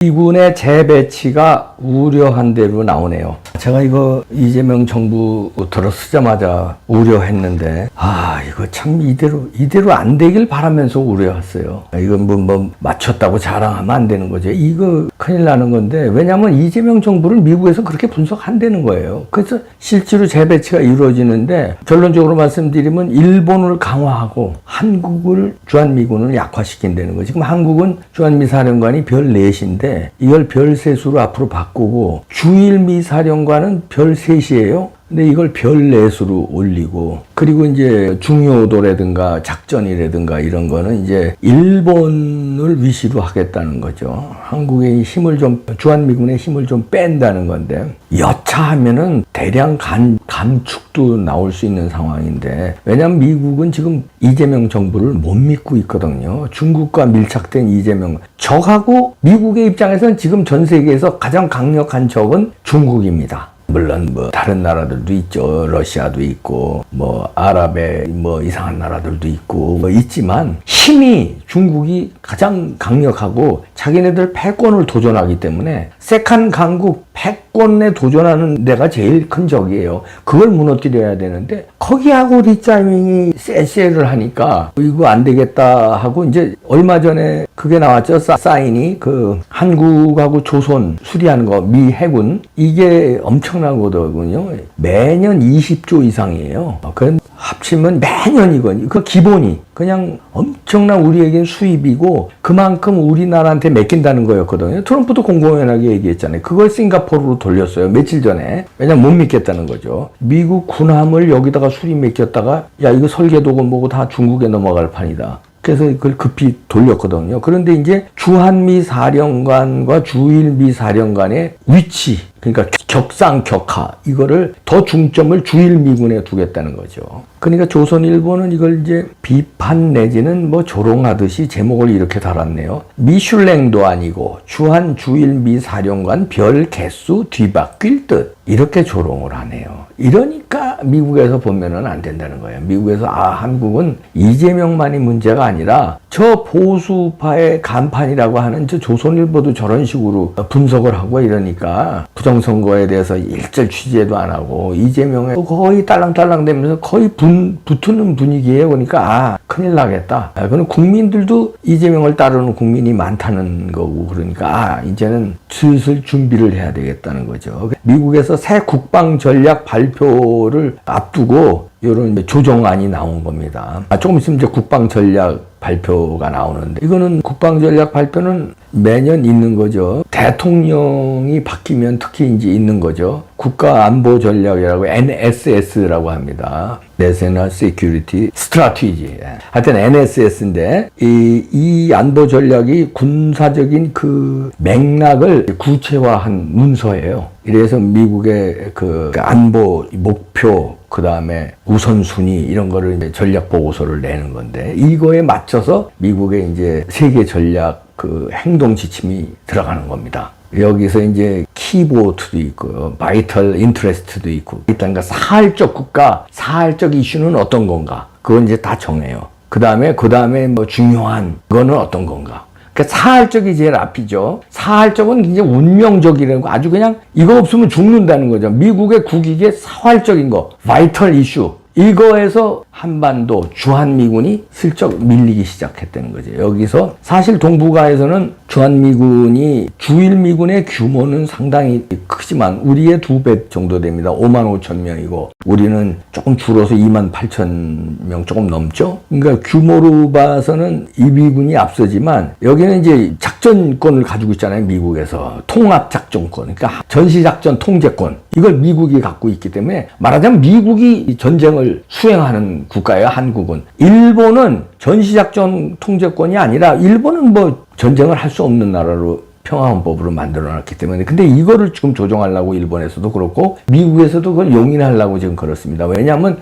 미군의 재배치가 우려한 대로 나오네요. 제가 이거 이재명 정부 들어서자마자 우려했는데, 이거 참 이대로 안 되길 바라면서 우려했어요. 이건 뭐 맞췄다고 자랑하면 안 되는 거죠. 이거 큰일 나는 건데, 왜냐하면 이재명 정부를 미국에서 그렇게 분석한다는 거예요. 그래서 실제로 재배치가 이루어지는데, 결론적으로 말씀드리면 일본을 강화하고 한국을 주한미군을 약화시킨다는 거죠. 지금 한국은 주한미사령관이 별 4시인데 이걸 별 3수로 앞으로 바꾸고, 주일미사령관은 별 3시예요. 근데 이걸 별 4수로 올리고, 그리고 이제 중요도라든가 작전이라든가 이런 거는 이제 일본을 위시로 하겠다는 거죠. 한국의 힘을 좀, 주한미군의 힘을 좀 뺀다는 건데, 여차하면은 대량 감축도 나올 수 있는 상황인데, 왜냐하면 미국은 지금 이재명 정부를 못 믿고 있거든요. 중국과 밀착된 이재명, 적하고 미국의 입장에서는 지금 전 세계에서 가장 강력한 적은 중국입니다. 물론 뭐 다른 나라들도 있죠. 러시아도 있고 뭐 아랍의 뭐 이상한 나라들도 있고 뭐 있지만, 힘이 중국이 가장 강력하고 자기네들 패권을 도전하기 때문에 세칸 강국 패권에 도전하는 데가 제일 큰 적이에요. 그걸 무너뜨려야 되는데, 거기하고 리짜밍이 쎄쎄를 하니까 이거 안 되겠다 하고, 이제 얼마 전에 그게 나왔죠. 사인이 그 한국하고 조선 수리하는 거, 미 해군, 이게 엄청나거든요. 매년 20조 이상이에요. 그건 합치면 매년 이건 그 기본이 그냥 엄청난 우리에겐 수입이고, 그만큼 우리나라한테 맡긴다는 거였거든요. 트럼프도 공공연하게 얘기했잖아요. 그걸 싱가포르로 돌렸어요. 며칠 전에. 왜냐면 못 믿겠다는 거죠. 미국 군함을 여기다가 수리 맡겼다가, 야, 이거 설계도고 뭐고 다 중국에 넘어갈 판이다. 그래서 그걸 급히 돌렸거든요. 그런데 이제 주한미 사령관과 주일미 사령관의 위치, 그러니까 격상격하, 이거를 더 중점을 주일미군에 두겠다는 거죠. 그러니까 조선일보는 이걸 이제 비판 내지는 뭐 조롱하듯이 제목을 이렇게 달았네요. 미슐랭도 아니고 주한 주일미 사령관 별 개수 뒤바뀔 듯, 이렇게 조롱을 하네요. 이러니까 미국에서 보면은 안 된다는 거예요. 미국에서 한국은 이재명만이 문제가 아니라 저 보수파의 간판이라고 하는 저 조선일보도 저런 식으로 분석을 하고 이러니까, 부정선거에 대해서 일절 취재도 안 하고 이재명에 거의 딸랑딸랑 되면서 거의 붙는 분위기예요. 그러니까 큰일 나겠다. 그건 국민들도 이재명을 따르는 국민이 많다는 거고, 그러니까 이제는 슬슬 준비를 해야 되겠다는 거죠. 미국에서 새 국방 전략 발표를 앞두고 이런 조정안이 나온 겁니다. 조금 있으면 이제 국방 전략 발표가 나오는데, 이거는 국방 전략 발표는 매년 있는 거죠. 대통령이 바뀌면 특히 이제 있는 거죠. 국가 안보 전략이라고 NSS라고 합니다. National Security Strategy. 하여튼 NSS인데, 이 안보 전략이 군사적인 그 맥락을 구체화한 문서예요. 이래서 미국의 그 안보 목표, 그 다음에 우선순위, 이런 거를 이제 전략 보고서를 내는 건데, 이거에 맞춰서 미국의 이제 세계 전략 그 행동 지침이 들어가는 겁니다. 여기서 이제 키보트도 있고요, 바이털 인트레스트도 있고, 그러니까 사활적 국가, 사활적 이슈는 어떤 건가, 그건 이제 다 정해요. 그 다음에 뭐 중요한 거는 어떤 건가. 그러니까 사활적이 제일 앞이죠. 사활적은 굉장히 운명적이라는 거, 아주 그냥 이거 없으면 죽는다는 거죠. 미국의 국익의 사활적인 거, 바이털 이슈, 이거에서 한반도 주한미군이 슬쩍 밀리기 시작했다는 거죠. 여기서 사실 동북아에서는 주한미군이 주일미군의 규모는 상당히 크지만 우리의 2배 정도 됩니다. 5만 5천 명이고 우리는 조금 줄어서 2만 8천 명 조금 넘죠. 그러니까 규모로 봐서는 이 미군이 앞서지만, 여기는 이제 작전권을 가지고 있잖아요. 미국에서 통합작전권, 그러니까 전시작전 통제권, 이걸 미국이 갖고 있기 때문에, 말하자면 미국이 전쟁을 수행하는 국가예요. 한국은. 일본은 전시작전 통제권이 아니라, 일본은 뭐 전쟁을 할 수 없는 나라로 평화헌법으로 만들어놨기 때문에, 근데 이거를 지금 조정하려고 일본에서도 그렇고 미국에서도 그걸 용인하려고 지금 그렇습니다. 왜냐하면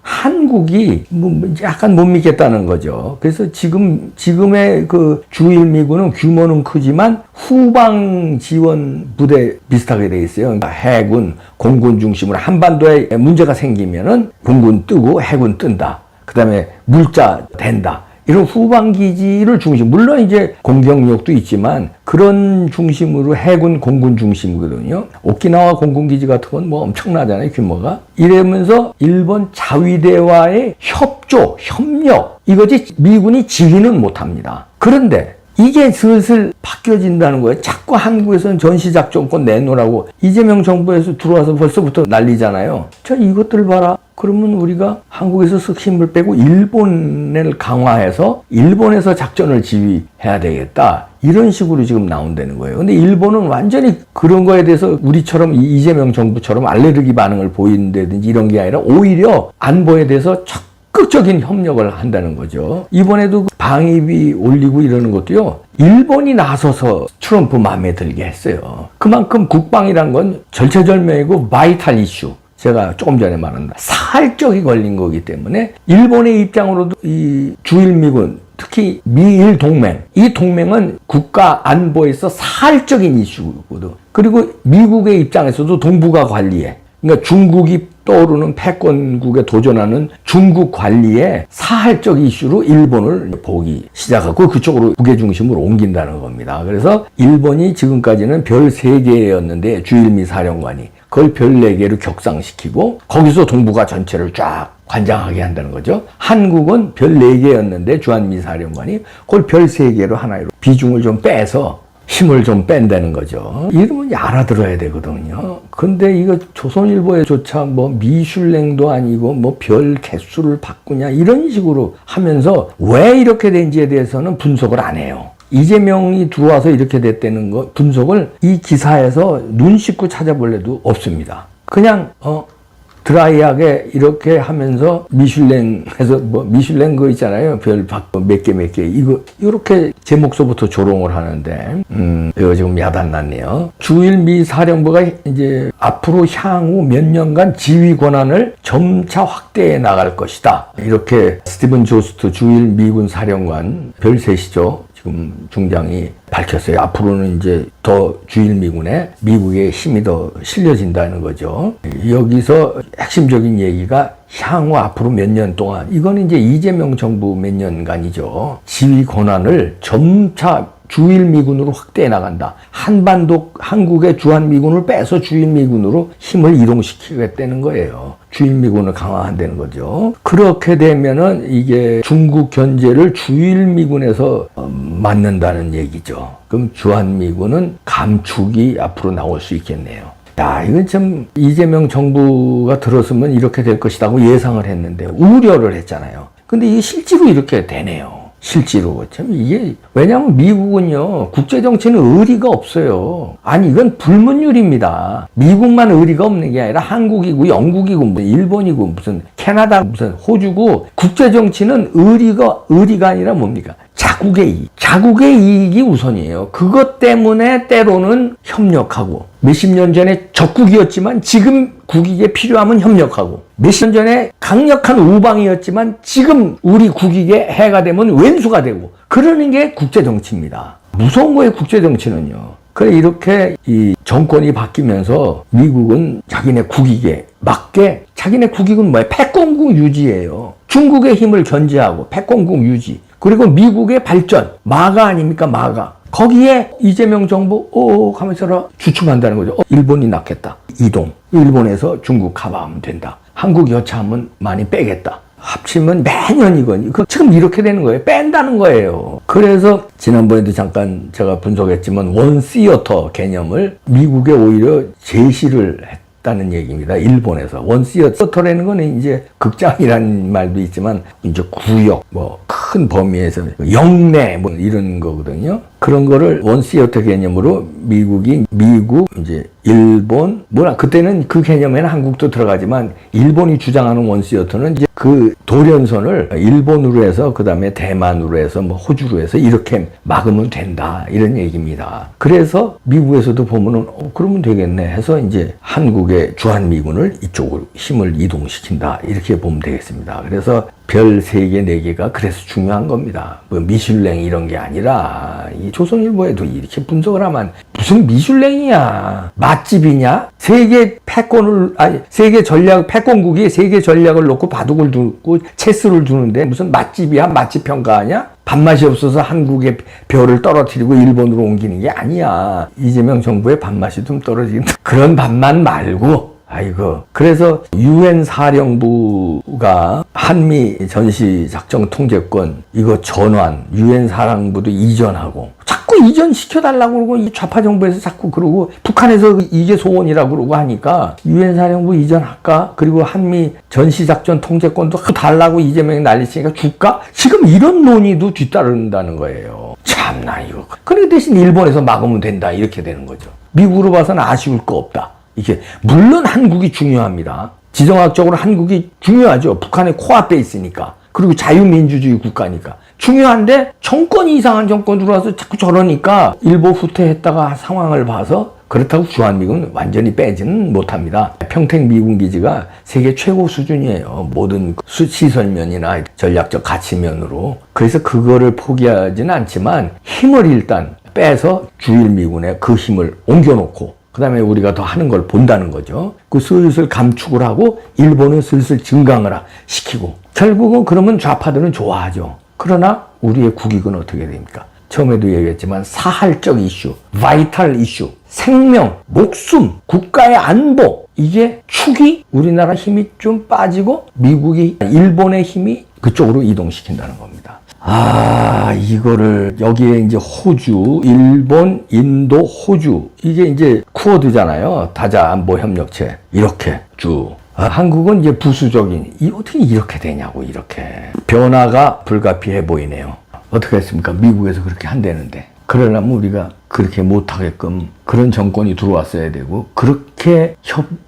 한국이 뭐 약간 못 믿겠다는 거죠. 그래서 지금의 그 주일미군은 규모는 크지만 후방 지원 부대 비슷하게 돼 있어요. 그러니까 해군, 공군 중심으로 한반도에 문제가 생기면은 공군 뜨고 해군 뜬다. 그 다음에 물자 된다. 이런 후방 기지를 중심, 물론 이제 공격력도 있지만 그런 중심으로 해군 공군 중심이거든요. 오키나와 공군 기지 같은 건 뭐 엄청나잖아요, 규모가. 이러면서 일본 자위대와의 협력, 이거지 미군이 지휘는 못합니다. 그런데 이게 슬슬 바뀌어진다는 거예요. 자꾸 한국에서는 전시작전권 내놓으라고 이재명 정부에서 들어와서 벌써부터 난리잖아요. 자, 이것들 봐라. 그러면 우리가 한국에서 쓱 힘을 빼고 일본을 강화해서 일본에서 작전을 지휘해야 되겠다. 이런 식으로 지금 나온다는 거예요. 근데 일본은 완전히 그런 거에 대해서 우리처럼 이재명 정부처럼 알레르기 반응을 보이는다든지 이런 게 아니라 오히려 안보에 대해서 적극적인 협력을 한다는 거죠. 이번에도 방위비 올리고 이러는 것도요, 일본이 나서서 트럼프 마음에 들게 했어요. 그만큼 국방이란 건 절체절명이고 바이탈 이슈. 제가 조금 전에 말한 사활적이 걸린 거기 때문에 일본의 입장으로도 이 주일미군, 특히 미일 동맹, 이 동맹은 국가 안보에서 사활적인 이슈거든. 그리고 미국의 입장에서도 동북아 관리에, 그러니까 중국이 떠오르는 패권국에 도전하는 중국 관리에 사활적 이슈로 일본을 보기 시작하고 그쪽으로 무게중심을 옮긴다는 겁니다. 그래서 일본이 지금까지는 별 3개였는데 주일미 사령관이 그걸 별 4개로 격상시키고 거기서 동북아 전체를 쫙 관장하게 한다는 거죠. 한국은 별 4개였는데 주한미 사령관이 그걸 별 3개로 하나로 비중을 좀 빼서 힘을 좀 뺀다는 거죠. 이러면 알아들어야 되거든요. 근데 이거 조선일보에조차 뭐 미슐랭도 아니고 뭐 별 개수를 바꾸냐 이런 식으로 하면서 왜 이렇게 된지에 대해서는 분석을 안 해요. 이재명이 들어와서 이렇게 됐다는 거 분석을 이 기사에서 눈 씻고 찾아볼래도 없습니다. 그냥 드라이하게 이렇게 하면서 미슐랭에서 뭐 미슐랭 거 있잖아요. 별 몇 개 이거 이렇게 제목서부터 조롱을 하는데 이거 지금 야단 났네요. 주일미 사령부가 이제 앞으로 향후 몇 년간 지휘 권한을 점차 확대해 나갈 것이다. 이렇게 스티븐 조스트 주일 미군 사령관 별셋이죠. 지금 중장이 밝혔어요. 앞으로는 이제 더 주일미군에 미국의 힘이 더 실려진다는 거죠. 여기서 핵심적인 얘기가 향후 앞으로 몇 년 동안, 이거는 이제 이재명 정부 몇 년간이죠. 지휘 권한을 점차 주일미군으로 확대해 나간다. 한반도 한국의 주한미군을 빼서 주일미군으로 힘을 이동시키겠다는 거예요. 주일미군을 강화한다는 거죠. 그렇게 되면은 이게 중국 견제를 주일미군에서 맞는다는 얘기죠. 그럼 주한미군은 감축이 앞으로 나올 수 있겠네요. 야, 이건 참 이재명 정부가 들었으면 이렇게 될 것이라고 예상을 했는데 우려를 했잖아요. 근데 이게 실제로 이렇게 되네요. 실제로. 참 이게, 왜냐하면 미국은요, 국제정치는 의리가 없어요. 아니, 이건 불문율입니다. 미국만 의리가 없는 게 아니라 한국이고, 영국이고, 뭐 일본이고, 무슨 캐나다, 무슨 호주고, 국제정치는 의리가 아니라 뭡니까? 자국의 이익이 우선이에요. 그것 때문에 때로는 협력하고, 몇십 년 전에 적국이었지만 지금 국익에 필요하면 협력하고, 몇십 년 전에 강력한 우방이었지만 지금 우리 국익에 해가 되면 왼수가 되고, 그러는 게 국제정치입니다. 무서운 거예요, 국제정치는요. 그래, 이렇게 이 정권이 바뀌면서 미국은 자기네 국익에 맞게, 자기네 국익은 뭐예요? 패권국 유지예요. 중국의 힘을 견제하고 패권국 유지. 그리고 미국의 발전, 마가 아닙니까, 마가. 거기에 이재명 정부 하면서 주춤한다는 거죠. 일본이 낫겠다. 이동. 일본에서 중국 커버하면 된다. 한국 여차하면 많이 빼겠다. 합치면 매년 이건 지금 이렇게 되는 거예요. 뺀다는 거예요. 그래서 지난번에도 잠깐 제가 분석했지만 원시어터 개념을 미국에 오히려 제시를 했다는 얘기입니다. 일본에서. 원시어터라는 거는 이제 극장이라는 말도 있지만 이제 구역, 뭐 큰 범위에서 영내 뭐 이런 거거든요. 그런 거를 원시어터 개념으로 미국, 이제 일본, 그때는 그 개념에는 한국도 들어가지만 일본이 주장하는 원시어터는 이제 그 돌연선을 일본으로 해서 그 다음에 대만으로 해서 뭐 호주로 해서 이렇게 막으면 된다. 이런 얘기입니다. 그래서 미국에서도 보면은 그러면 되겠네 해서 이제 한국의 주한미군을 이쪽으로 힘을 이동시킨다. 이렇게 보면 되겠습니다. 그래서 별 3개, 4개가 그래서 중요한 겁니다. 뭐 미슐랭 이런 게 아니라 이 조선일보에도 이렇게 분석을 하면 무슨 미슐랭이야. 맛집이냐? 세계 전략, 패권국이 세계 전략을 놓고 바둑을 두고 체스를 두는데 무슨 맛집이야? 맛집 평가하냐? 밥맛이 없어서 한국의 별을 떨어뜨리고 일본으로 옮기는 게 아니야. 이재명 정부의 밥맛이 좀 떨어지는 그런 밥맛 말고 아이고. 그래서 UN 사령부가 한미 전시작전 통제권 이거 전환, UN 사령부도 이전하고 자꾸 이전시켜달라고 그러고 이 좌파 정부에서 자꾸 그러고 북한에서 이게 소원이라고 그러고 하니까 UN 사령부 이전할까? 그리고 한미 전시작전 통제권도 달라고 이재명이 난리치니까 줄까? 지금 이런 논의도 뒤따른다는 거예요. 참나 이거. 그래 대신 일본에서 막으면 된다 이렇게 되는 거죠. 미국으로 봐서는 아쉬울 거 없다. 이게 물론 한국이 중요합니다. 지정학적으로 한국이 중요하죠. 북한의 코앞에 있으니까. 그리고 자유민주주의 국가니까. 중요한데 정권이 이상한 정권 들어와서 자꾸 저러니까 일부 후퇴했다가 상황을 봐서 그렇다고 주한미군 완전히 빼지는 못합니다. 평택 미군기지가 세계 최고 수준이에요. 모든 시설면이나 전략적 가치면으로. 그래서 그거를 포기하지는 않지만 힘을 일단 빼서 주일미군에 그 힘을 옮겨놓고 그 다음에 우리가 더 하는 걸 본다는 거죠. 그 슬슬 감축을 하고 일본은 슬슬 증강을 시키고 결국은 그러면 좌파들은 좋아하죠. 그러나 우리의 국익은 어떻게 됩니까? 처음에도 얘기했지만 사할적 이슈, 바이탈 이슈, 생명, 목숨, 국가의 안보 이게 축이 우리나라 힘이 좀 빠지고 미국이 일본의 힘이 그쪽으로 이동시킨다는 겁니다. 이거를 여기에 이제 호주, 일본, 인도, 호주 이게 이제 쿼드잖아요. 다자 안보 협력체 이렇게 쭉. 한국은 이제 부수적인 어떻게 이렇게 되냐고 이렇게 변화가 불가피해 보이네요. 어떻게 했습니까? 미국에서 그렇게 한다는데 그러려면 우리가 그렇게 못하게끔 그런 정권이 들어왔어야 되고 그렇게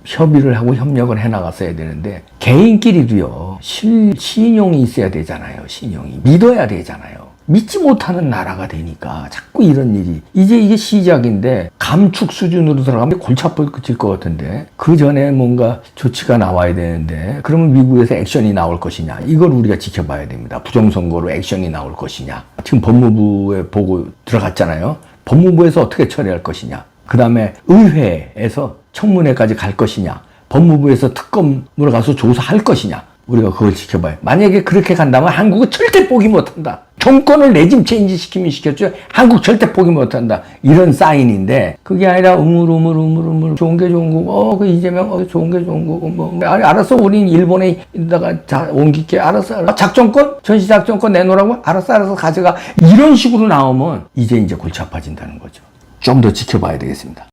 협의를 하고 협력을 해나갔어야 되는데 개인끼리도요 신용이 있어야 되잖아요. 신용이 믿어야 되잖아요. 믿지 못하는 나라가 되니까 자꾸 이런 일이 이제 이게 시작인데 감축 수준으로 들어가면 골치 아플 것 같은데 그 전에 뭔가 조치가 나와야 되는데 그러면 미국에서 액션이 나올 것이냐 이걸 우리가 지켜봐야 됩니다. 부정선거로 액션이 나올 것이냐 지금 법무부에 보고 들어갔잖아요. 법무부에서 어떻게 처리할 것이냐 그 다음에 의회에서 청문회까지 갈 것이냐 법무부에서 특검으로 가서 조사할 것이냐 우리가 그걸 지켜봐요. 만약에 그렇게 간다면 한국은 절대 포기 못한다. 정권을 레짐 체인지 시키면 시켰죠. 한국 절대 포기 못한다. 이런 사인인데 그게 아니라 우물 좋은 게 좋은 거고 그 이재명 좋은 게 좋은 거고 뭐 알았어 우린 일본에다가 옮길게 알았어 작전권 전시작전권 내놓으라고 알았어 가져가 이런 식으로 나오면 이제 골치 아파진다는 거죠. 좀 더 지켜봐야 되겠습니다.